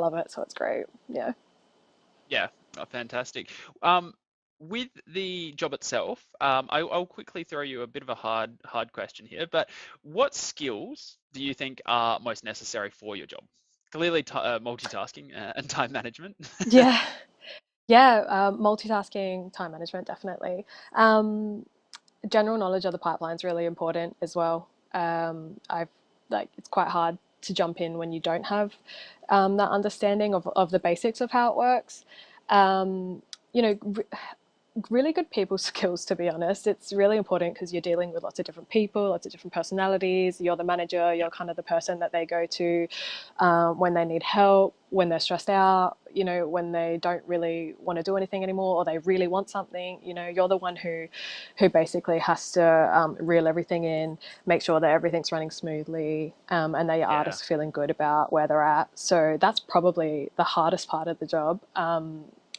love it, so it's great. Yeah. Yeah, oh, fantastic. With the job itself, I'll quickly throw you a bit of a hard question here, but what skills do you think are most necessary for your job? Clearly, multitasking and time management. Yeah. Yeah, multitasking, time management, definitely. Um, General knowledge of the pipeline is really important as well. I've like it's quite hard to jump in when you don't have that understanding of the basics of how it works. Um, you know, really good people skills, to be honest. It's really important because you're dealing with lots of different people, lots of different personalities. You're the manager, Yeah, you're kind of the person that they go to when they need help, when they're stressed out, when they don't really want to do anything anymore or they really want something. You're the one who basically has to reel everything in, make sure that everything's running smoothly, and that your yeah, artists are feeling good about where they're at. So that's probably the hardest part of the job.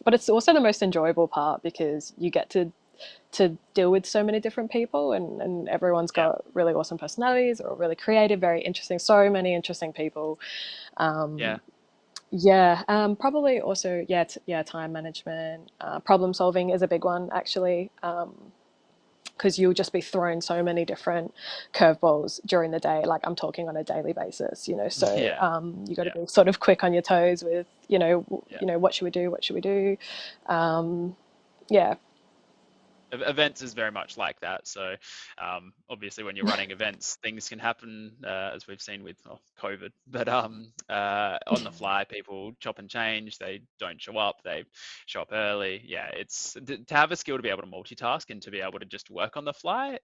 But it's also the most enjoyable part because you get to deal with so many different people, and everyone's yeah, got really awesome personalities or really creative, very interesting, so many interesting people. yeah. Yeah, probably also, yeah, yeah, time management, problem solving is a big one actually, because you'll just be thrown so many different curveballs during the day. Like I'm talking on a daily basis, so Yeah, you got to yeah, be sort of quick on your toes with, yeah. what should we do? What should we do? Um, yeah, Events is very much like that. So obviously when you're running events, things can happen, as we've seen with COVID. But on the fly, people chop and change. They don't show up. They show up early. Yeah, it's to have a skill to be able to multitask and to be able to just work on the fly.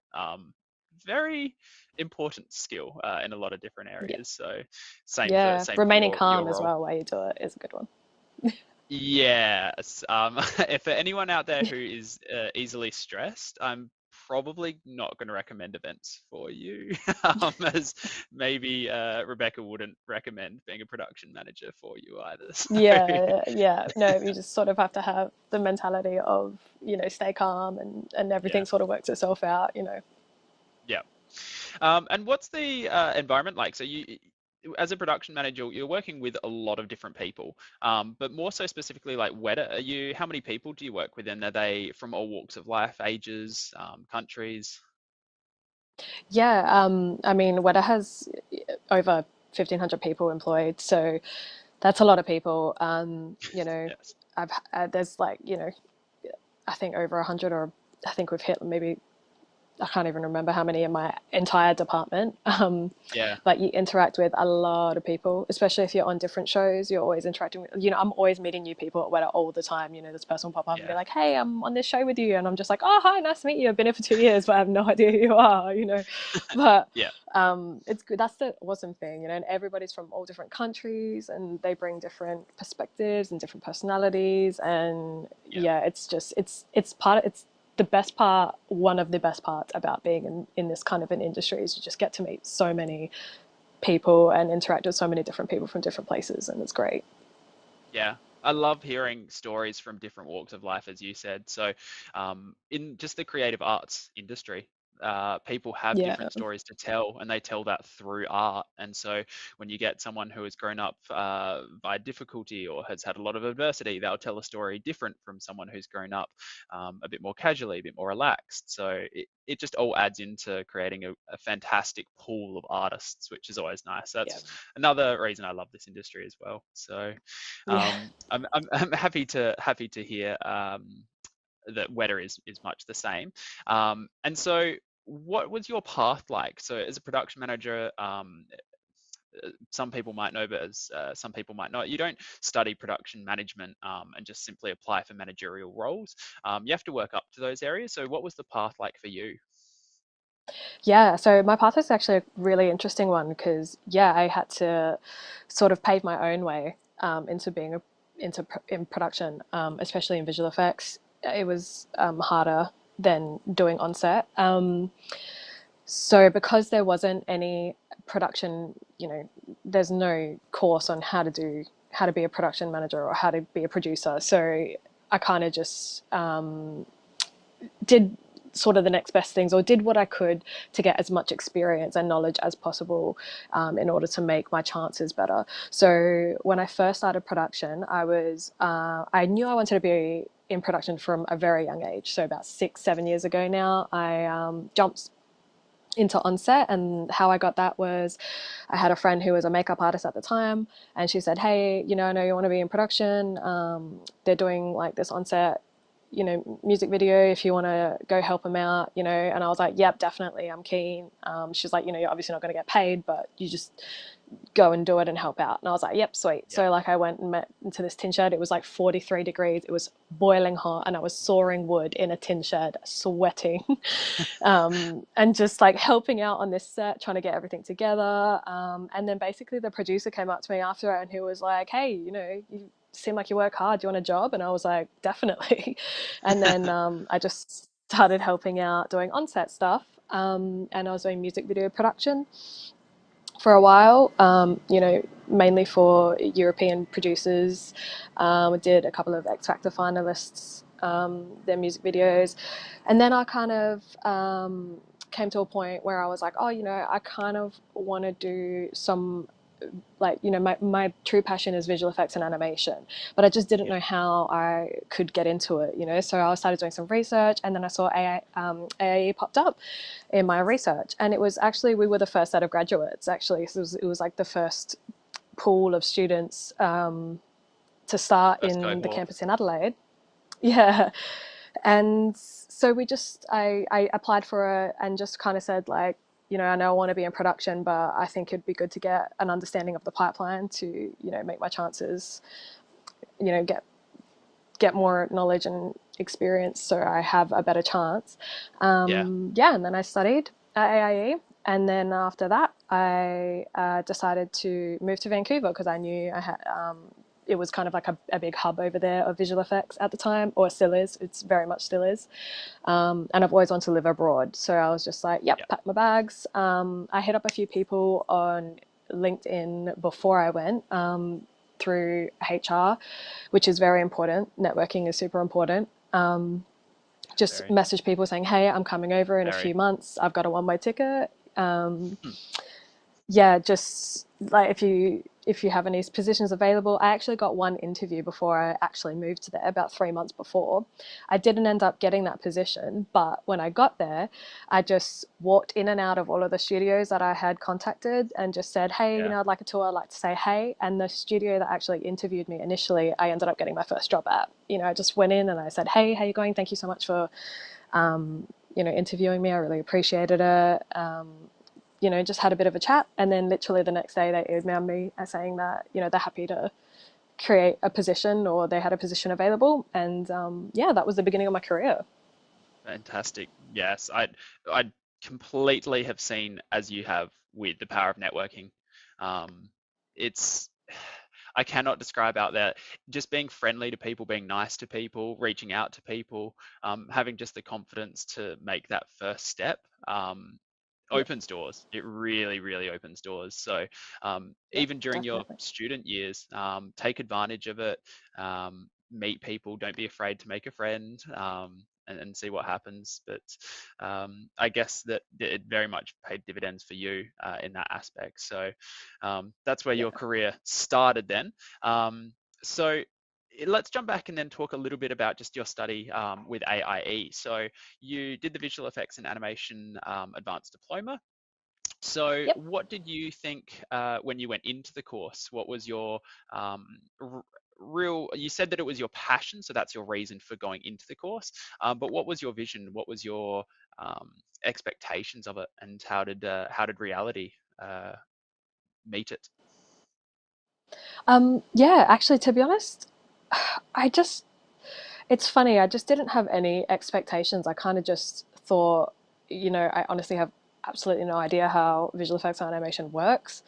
Very important skill in a lot of different yeah, areas. So same for yeah. same for Remaining your calm as role. well while you do it is a good one. Yes. If for anyone out there who is easily stressed, I'm probably not going to recommend events for you, as maybe Rebecca wouldn't recommend being a production manager for you either. So, Yeah, yeah. No, you just sort of have to have the mentality of, stay calm, and yeah, everything sort of works itself out. yeah. And what's the environment like? So as a production manager, you're working with a lot of different people, but more so specifically like WETA, how many people do you work with? And are they from all walks of life, ages, countries? Yeah, I mean, WETA has over 1,500 people employed, so that's a lot of people. Yes. There's like, I think over 100, or I think we've hit maybe, I can't even remember how many in my entire department. Yeah. But you interact with a lot of people, especially if you're on different shows. You're always interacting with, I'm always meeting new people at WETA all the time. This person will pop up and be Yeah. like, "Hey, I'm on this show with you," and I'm just like, "Oh, hi, nice to meet you. I've been here for 2 years, but I have no idea who you are." But Yeah. it's good. That's the awesome thing, and everybody's from all different countries, and they bring different perspectives and different personalities, and Yeah. yeah, it's part of it's the best part, one of the best parts about being in this kind of an industry is you just get to meet so many people and interact with so many different people from different places, and it's great. Yeah. I love hearing stories from different walks of life, as you said. So, in just the creative arts industry, people have Yeah, different stories to tell, and they tell that through art. And so, when you get someone who has grown up by difficulty or has had a lot of adversity, they'll tell a story different from someone who's grown up a bit more casually, a bit more relaxed. So, it just all adds into creating a fantastic pool of artists, which is always nice. yeah, That's another reason I love this industry as well. So. yeah. I'm happy to hear that WETA is much the same. And so, what was your path like? So, as a production manager, some people might know, but as some people might not, you don't study production management and just simply apply for managerial roles. You have to work up to those areas. So, what was the path like for you? Yeah, so my path is actually a really interesting one because yeah, I had to sort of pave my own way into being in production, especially in visual effects. It was harder than doing on set. So because there wasn't any production, there's no course on how to be a production manager or how to be a producer. So I kind of just did. sort of the next best things, or did what I could to get as much experience and knowledge as possible, in order to make my chances better. So when I first started production, I knew I wanted to be in production from a very young age. So about 6, 7 years ago now, I jumped into onset, and how I got that was I had a friend who was a makeup artist at the time, and she said, hey, I know you want to be in production, they're doing like this onset, music video, if you want to go help them out, and I was like, yep, definitely, I'm keen. She's like, you're obviously not going to get paid, but you just go and do it and help out. And I was like, yep, sweet. Yeah. So like I went and met into this tin shed. It was like 43 degrees. It was boiling hot, and I was sawing wood in a tin shed, sweating, and just like helping out on this set, trying to get everything together. And then basically the producer came up to me after it, and he was like, hey, you seem like you work hard. Do you want a job? And I was like, definitely. And then I just started helping out doing on-set stuff. And I was doing music video production for a while, mainly for European producers. I did a couple of X Factor finalists, their music videos. And then I kind of came to a point where I was like, oh, I kind of want to do some, like, my true passion is visual effects and animation, but I just didn't Yeah. know how I could get into it, so I started doing some research, and then I saw AAE popped up in my research, and it was actually, we were the first set of graduates, actually. So it was like the first pool of students, to start First in the cohort. campus in Adelaide. Yeah. And so I applied for it, and just kind of said, like, I know I want to be in production, but I think it'd be good to get an understanding of the pipeline to, make my chances, get more knowledge and experience so I have a better chance. Yeah. Yeah, and then I studied at AIE. And then after that, I decided to move to Vancouver, because I knew I had, it was kind of like a big hub over there of visual effects at the time, or still is. It's very much still is. And I've always wanted to live abroad. So I was just like, yep, Yeah. pack my bags. I hit up a few people on LinkedIn before I went, through HR, which is very important. Networking is super important. Just Very, message people saying, hey, I'm coming over in a few very. months. I've got a one-way ticket. Hmm. Yeah, just like, if you have any positions available. I actually got one interview before I actually moved there, about 3 months before. I didn't end up getting that position, but when I got there, I just walked in and out of all of the studios that I had contacted, and just said, hey, Yeah. I'd like a tour, I'd like to say hey. And the studio that actually interviewed me initially, I ended up getting my first job at. I just went in and I said, hey, how you going? Thank you so much for interviewing me. I really appreciated it. Just had a bit of a chat, and then literally the next day they emailed me saying that, they're happy to create a position, or they had a position available. And yeah, that was the beginning of my career. Fantastic. Yes, I completely have seen, as you have, with the power of networking. It's I cannot describe out there, just being friendly to people, being nice to people, reaching out to people, having just the confidence to make that first step. Yeah, Opens doors. It really, really opens doors. So yeah, even during your definitely. student years, take advantage of it. Meet people. Don't be afraid to make a friend, and see what happens. But I guess that it very much paid dividends for you in that aspect. So that's where Yeah. your career started then. So let's jump back and then talk a little bit about just your study with AIE. So you did the visual effects and animation advanced diploma. So Yep. what did you think when you went into the course? What was your um, real, you said that it was your passion, so that's your reason for going into the course. But what was your vision? What was your expectations of it, and how did reality meet it? Yeah, actually, to be honest, I just, it's funny, I just didn't have any expectations. I kind of just thought, I honestly have absolutely no idea how visual effects and animation works.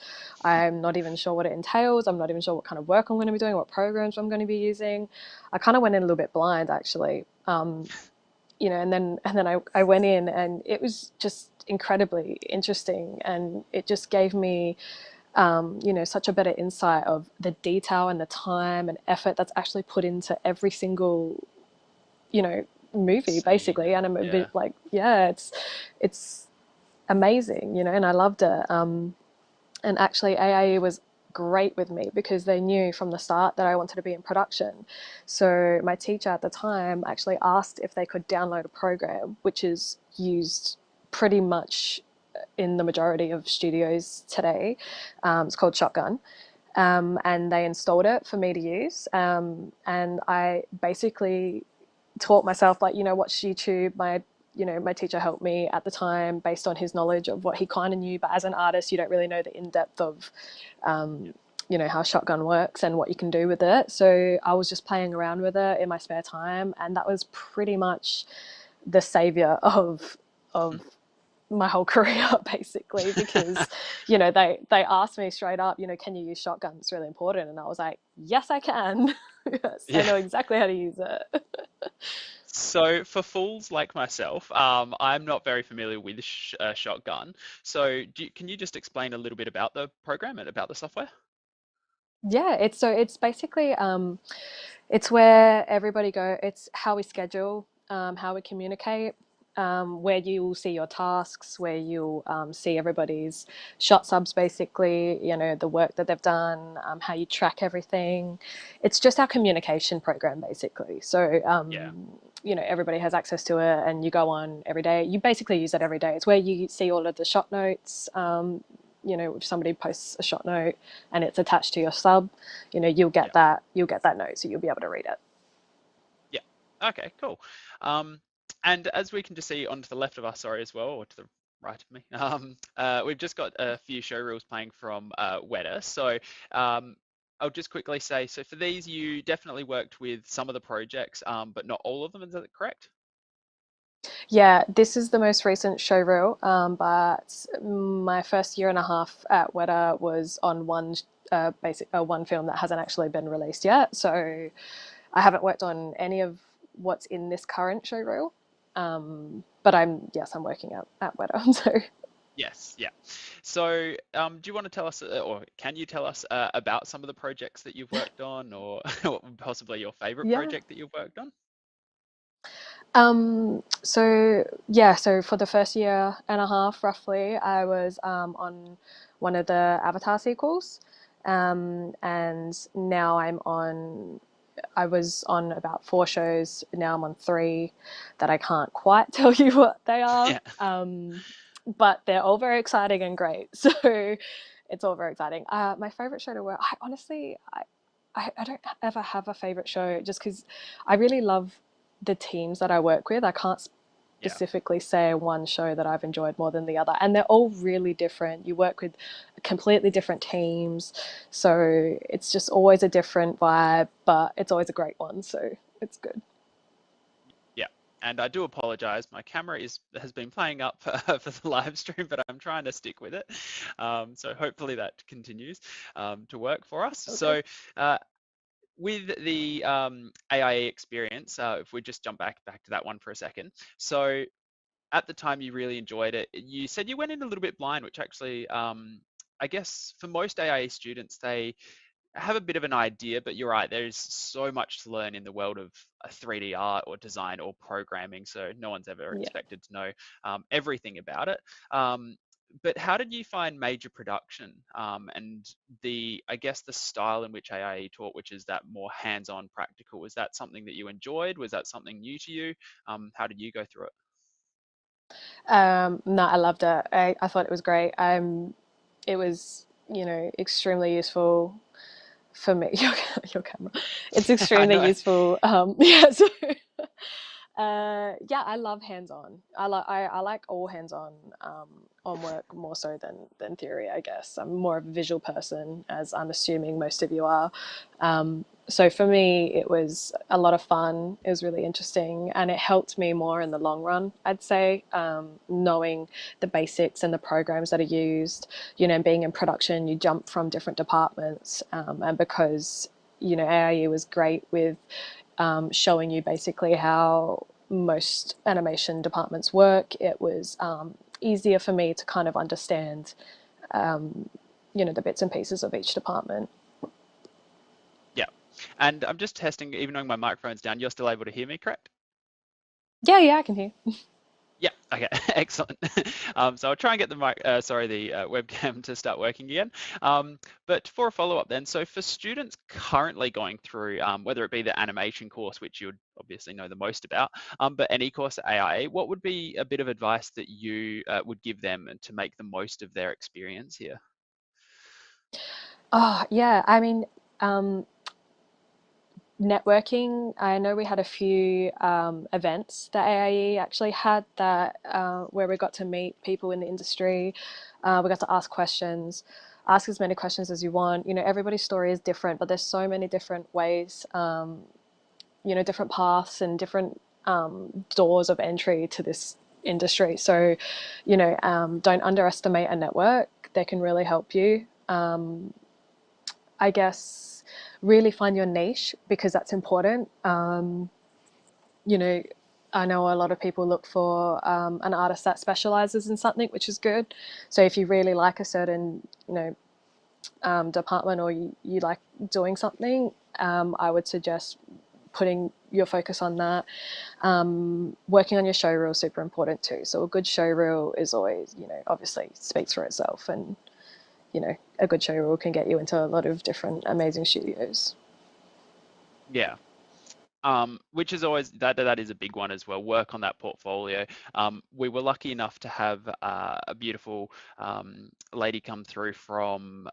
I'm not even sure what it entails. I'm not even sure what kind of work I'm going to be doing, what programs I'm going to be using. I kind of went in a little bit blind, actually. And then I went in, and it was just incredibly interesting, and it just gave me, such a better insight of the detail and the time and effort that's actually put into every single, you know, movie scene basically, and and yeah, like yeah, it's amazing, and I loved it. And actually, AIE was great with me because they knew from the start that I wanted to be in production. So my teacher at the time actually asked if they could download a program which is used pretty much in the majority of studios today. It's called Shotgun. And they installed it for me to use. And I basically taught myself, like, watch YouTube. My teacher helped me at the time based on his knowledge of what he kind of knew, but as an artist you don't really know the in-depth of yeah, how Shotgun works and what you can do with it. So I was just playing around with it in my spare time, and that was pretty much the savior of my whole career basically, because they asked me straight up, can you use Shotgun, it's really important, and I was like, yes I can. Yes, I yeah. know exactly how to use it. So for fools like myself, I'm not very familiar with Shotgun. So can you just explain a little bit about the program and about the software? Yeah, it's basically it's where everybody go. It's how we schedule, how we communicate, where you will see your tasks, where you'll see everybody's shot subs, basically, the work that they've done, how you track everything. It's just our communication program, basically. So, Yeah, everybody has access to it, and you go on every day. You basically use it every day. It's where you see all of the shot notes. If somebody posts a shot note and it's attached to your sub, yeah, you'll get that note, so you'll be able to read it. yeah. Okay, cool. Um, and as we can just see on to the left of us, sorry, as well, or to the right of me, we've just got a few show reels playing from WETA. So I'll just quickly say, so for these, you definitely worked with some of the projects, but not all of them. Is that correct? Yeah, this is the most recent showreel, but my first year and a half at Weta was on one film that hasn't actually been released yet. So I haven't worked on any of what's in this current showreel. But I'm working at Weta. So Yes, yeah. So, do you want to tell us, or can you tell us about some of the projects that you've worked on, or possibly your favorite yeah. project that you've worked on? So for the first year and a half, roughly, I was on one of the Avatar sequels, and now I was on about four shows. Now I'm on three that I can't quite tell you what they are, Yeah, but they're all very exciting and great. So it's all very exciting. My favorite show to work. I honestly, I don't ever have a favorite show, just because I really love the teams that I work with. I can't yeah, specifically say one show that I've enjoyed more than the other, and they're all really different. You work with completely different teams, so it's just always a different vibe, but it's always a great one, so it's good. yeah. And I do apologize. My camera has been playing up for the live stream, but I'm trying to stick with it. So hopefully that continues to work for us. Okay. So. With the AIE experience, if we just jump back to that one for a second. So at the time you really enjoyed it. You said you went in a little bit blind, which actually, I guess for most AIE students, they have a bit of an idea, but you're right, there's so much to learn in the world of 3D art or design or programming. So no one's ever Yeah. expected to know everything about it. But how did you find major production and I guess, the style in which AIE taught, which is that more hands-on practical? Was that something that you enjoyed? Was that something new to you? How did you go through it? No, I loved it. I thought it was great. It was, extremely useful for me. Your camera. It's I extremely know. useful. Yeah. So, yeah, I love hands-on. I like all hands-on work more so than theory. I guess I'm more of a visual person, as I'm assuming most of you are. So for me, it was a lot of fun. It was really interesting, and it helped me more in the long run, I'd say, knowing the basics and the programs that are used. Being in production, you jump from different departments, and because AIU was great with showing you basically how most animation departments work, it was easier for me to kind of understand, the bits and pieces of each department. Yeah. And I'm just testing, even though my microphone's down, you're still able to hear me, correct? Yeah, I can hear. Yeah, okay, excellent. So I'll try and get the webcam to start working again. But for a follow-up then, so for students currently going through, whether it be the animation course, which you would obviously know the most about, but any course at AIE, what would be a bit of advice that you would give them to make the most of their experience here? Oh, yeah. I mean, um, networking. I know we had a few events that AIE actually had that where we got to meet people in the industry. We got to ask questions, ask as many questions as you want. You know, everybody's story is different, but there's so many different ways. You know, different paths and different doors of entry to this industry. So, you know, don't underestimate a network. They can really help you. I guess really find your niche because that's important. You know, I know a lot of people look for an artist that specializes in something, which is good. So if you really like a certain, you know, department or you like doing something, I would suggest putting your focus on that. Working on your show reel is super important too. So a good show reel is always, you know, obviously speaks for itself, and you know, a good show reel can get you into a lot of different amazing studios. Yeah. Which is always that is a big one as well. Work on that portfolio. We were lucky enough to have a beautiful lady come through from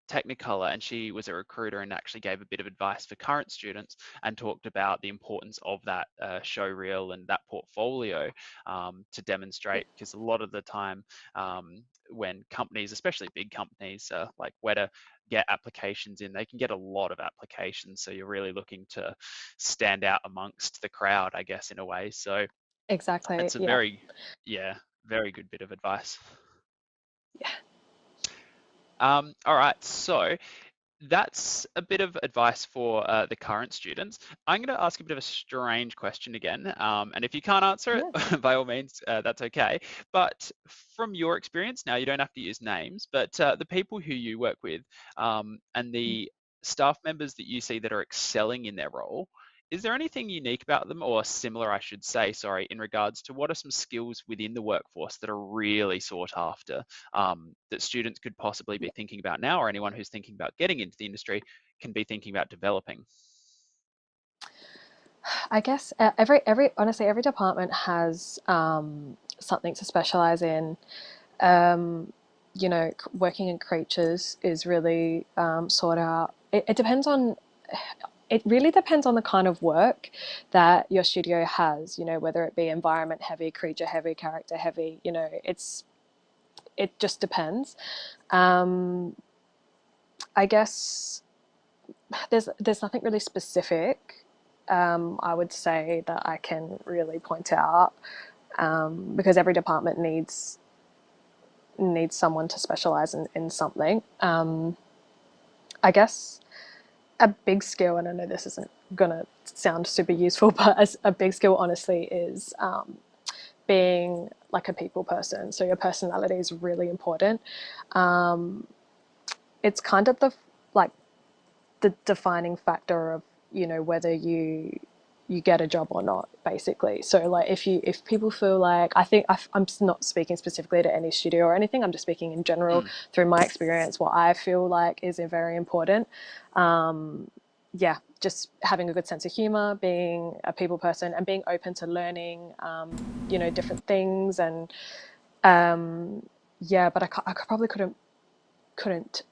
Technicolor, and she was a recruiter and actually gave a bit of advice for current students and talked about the importance of that show reel and that portfolio to demonstrate, because a lot of the time when companies, especially big companies like WETA, get applications in, they can get a lot of applications. So you're really looking to stand out amongst the crowd, I guess, in a way. So Exactly. it's a Yeah. very, yeah, very good bit of advice. Yeah. All right, so that's a bit of advice for the current students. I'm going to ask a bit of a strange question again, and if you can't answer Yeah. it, by all means, that's okay. But from your experience, now you don't have to use names, but the people who you work with and the staff members that you see that are excelling in their role, is there anything unique about them, or similar, I should say, sorry, in regards to what are some skills within the workforce that are really sought after, that students could possibly be Yeah. thinking about now, or anyone who's thinking about getting into the industry can be thinking about developing? I guess every honestly every department has something to specialize in. Um, you know, working in creatures is really sought out. It depends on. It really depends on the kind of work that your studio has. You know, whether it be environment heavy, creature heavy, character heavy. You know, it just depends. Um, I guess there's nothing really specific. I would say that I can really point out because every department needs someone to specialize in something. I guess a big skill, and I know this isn't gonna sound super useful, but as a big skill, honestly, is being like a people person. So your personality is really important. It's kind of like the defining factor of, you know, whether you get a job or not, basically. So like if people feel like, I think I'm not speaking specifically to any studio or anything, I'm just speaking in general Mm, through my experience, what I feel like is very important. Yeah, just having a good sense of humor, being a people person, and being open to learning, you know, different things. And yeah, but I probably couldn't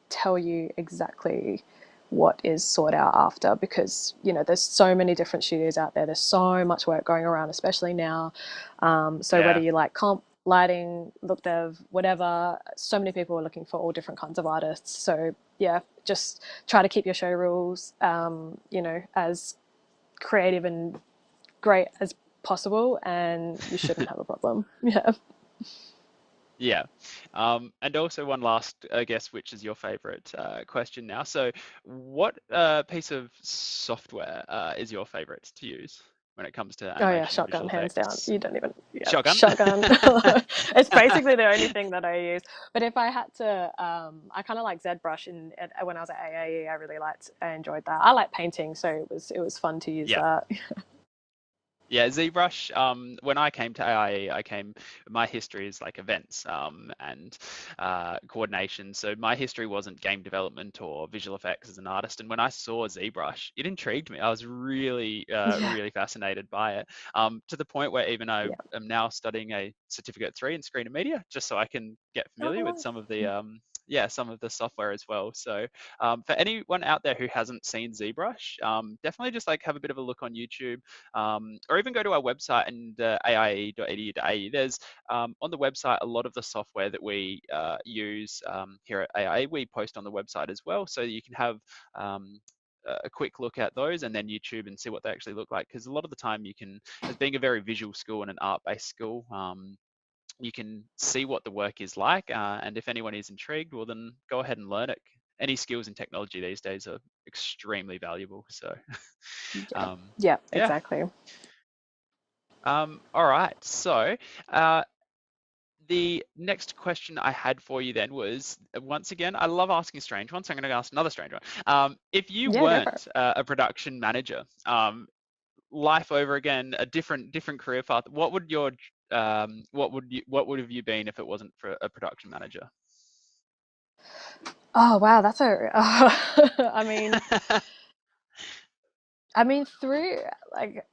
tell you exactly what is sought out after, because you know there's so many different studios out there, there's so much work going around, especially now. So whether yeah, you like comp, lighting, look dev, whatever, so many people are looking for all different kinds of artists. So yeah, just try to keep your show rules, you know, as creative and great as possible, and you shouldn't have a problem. Yeah. yeah. And also one last, I guess, which is your favorite question now. So, what piece of software is your favorite to use when it comes to Oh yeah, animation and shotgun, visual hands down. effects? You don't even, yeah, Shotgun? shotgun. It's basically the only thing that I use. But if I had to, I kind of like ZBrush. When I was at AAE, I really liked, I enjoyed that. I like painting, so it was fun to use Yeah. that. Yeah, ZBrush. When I came to AIE, my history is like events and coordination. So my history wasn't game development or visual effects as an artist. And when I saw ZBrush, it intrigued me. I was really, Yeah, really fascinated by it, to the point where even I yeah. am now studying a certificate 3 in screen and media, just so I can get Oh, familiar with some of the nice. yeah, some of the software as well. So for anyone out there who hasn't seen ZBrush, definitely just like have a bit of a look on YouTube, or even go to our website and aie.edu.au. There's on the website a lot of the software that we use here at AIE. We post on the website as well, so you can have um, a quick look at those and then YouTube and see what they actually look like. Because a lot of the time, you can, as being a very visual school and an art-based school, you can see what the work is like. And if anyone is intrigued, well, then go ahead and learn it. Any skills in technology these days are extremely valuable. So, Yeah, um, yeah, yeah. exactly. All right. So, uh, the next question I had for you then was, once again, I love asking strange ones, so I'm going to ask another strange one. If you Yeah, go for it. weren't a production manager, life over again, a different career path, what would your what would have you been if it wasn't for a production manager? Oh wow, that's a. Through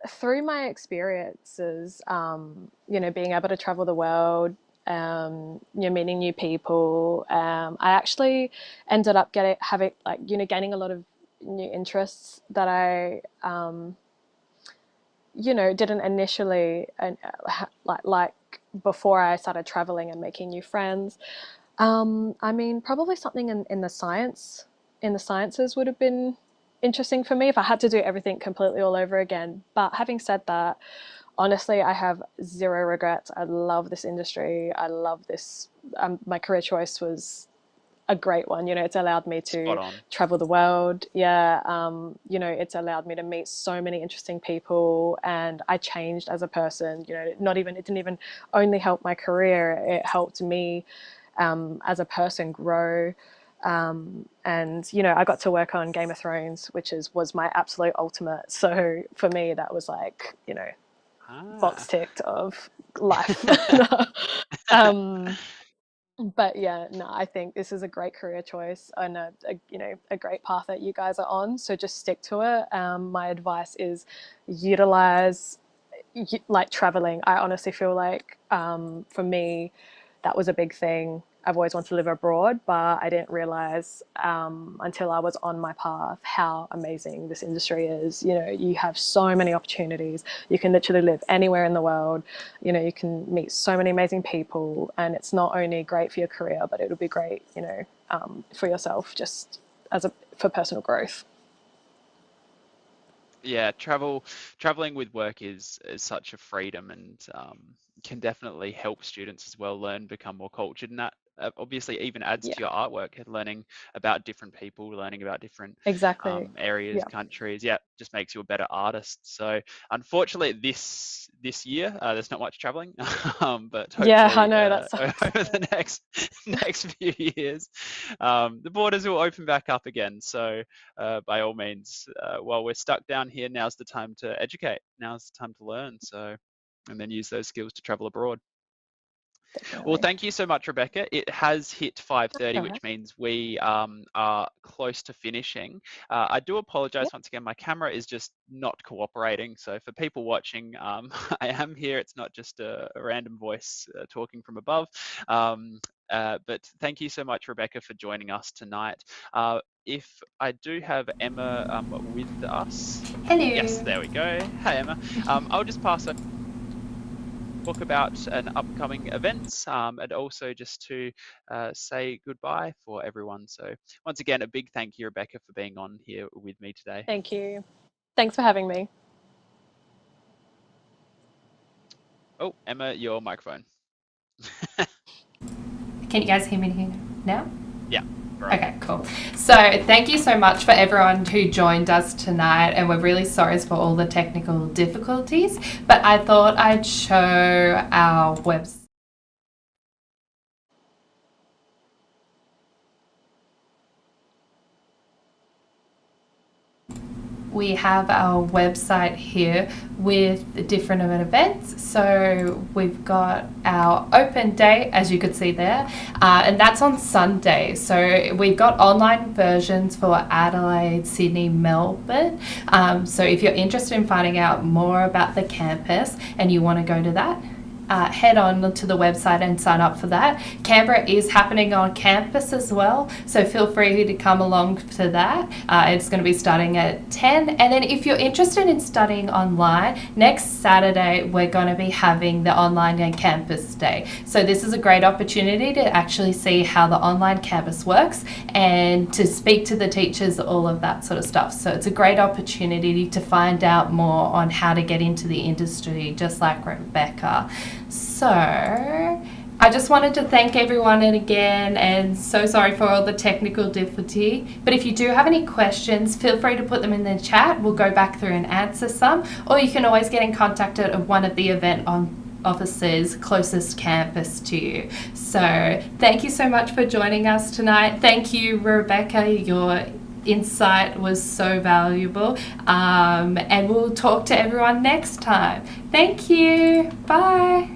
through my experiences, being able to travel the world, meeting new people. I actually ended up gaining a lot of new interests that I, didn't initially, like before I started traveling and making new friends. Probably something in the sciences would have been interesting for me if I had to do everything completely all over again. But having said that, honestly, I have zero regrets. I love this industry. I love this. My career choice was a great one. It's allowed me Spot to on. travel the world. Yeah. It's allowed me to meet so many interesting people, and I changed as a person. It didn't even only help my career. It helped me as a person grow. And I got to work on Game of Thrones, which was my absolute ultimate. So for me, that was like box Ah. ticked of life. um, but yeah, no, I think this is a great career choice and a great path that you guys are on. So just stick to it. My advice is utilize like traveling. I honestly feel like for me, that was a big thing. I've always wanted to live abroad, but I didn't realize until I was on my path how amazing this industry is. You have so many opportunities. You can literally live anywhere in the world. You can meet so many amazing people, and it's not only great for your career, but it'll be great, for yourself, just for personal growth. Yeah, traveling with work is such a freedom, and can definitely help students as well learn, become more cultured, and that obviously even adds Yeah, to your artwork, learning about different people, learning about different exactly. areas, Yeah, countries. Yeah, just makes you a better artist. So unfortunately, this year there's not much traveling, but yeah, I hopefully know that sucks. over the next few years, the borders will open back up again. So by all means, while we're stuck down here, now's the time to educate. Now's the time to learn. So, and then use those skills to travel abroad. Well, Definitely. thank you so much, Rebecca. It has hit 5:30, All right. which means we are close to finishing. I do apologize Yeah. once again. My camera is just not cooperating. So for people watching, I am here. It's not just a random voice talking from above. But thank you so much, Rebecca, for joining us tonight. If I do have Emma with us, yes, Hello. there we go. Hey, Emma. I'll just pass talk about an upcoming events, and also just to say goodbye for everyone. So once again, a big thank you, Rebecca, for being on here with me today. Thank you. Thanks for having me. Oh, Emma, your microphone. Can you guys hear me now? Yeah, great. Okay, cool. So, thank you so much for everyone who joined us tonight, and we're really sorry for all the technical difficulties. But I thought I'd show our website. we have our website here with the different events. So we've got our open day, as you could see there, and that's on Sunday. So we've got online versions for Adelaide, Sydney, Melbourne. So if you're interested in finding out more about the campus and you want to go to that, head on to the website and sign up for that. Canberra is happening on campus as well, so feel free to come along to that. It's going to be starting at 10. And then if you're interested in studying online, next Saturday we're going to be having the online and campus day. So this is a great opportunity to actually see how the online campus works and to speak to the teachers, all of that sort of stuff. So it's a great opportunity to find out more on how to get into the industry, just like Rebecca. So I just wanted to thank everyone again, and so sorry for all the technical difficulty. But if you do have any questions, feel free to put them in the chat. We'll go back through and answer some, or you can always get in contact at one of the event officers closest campus to you. So thank you so much for joining us tonight. Thank you, Rebecca. Your insight was so valuable, and we'll talk to everyone next time. Thank you. Bye.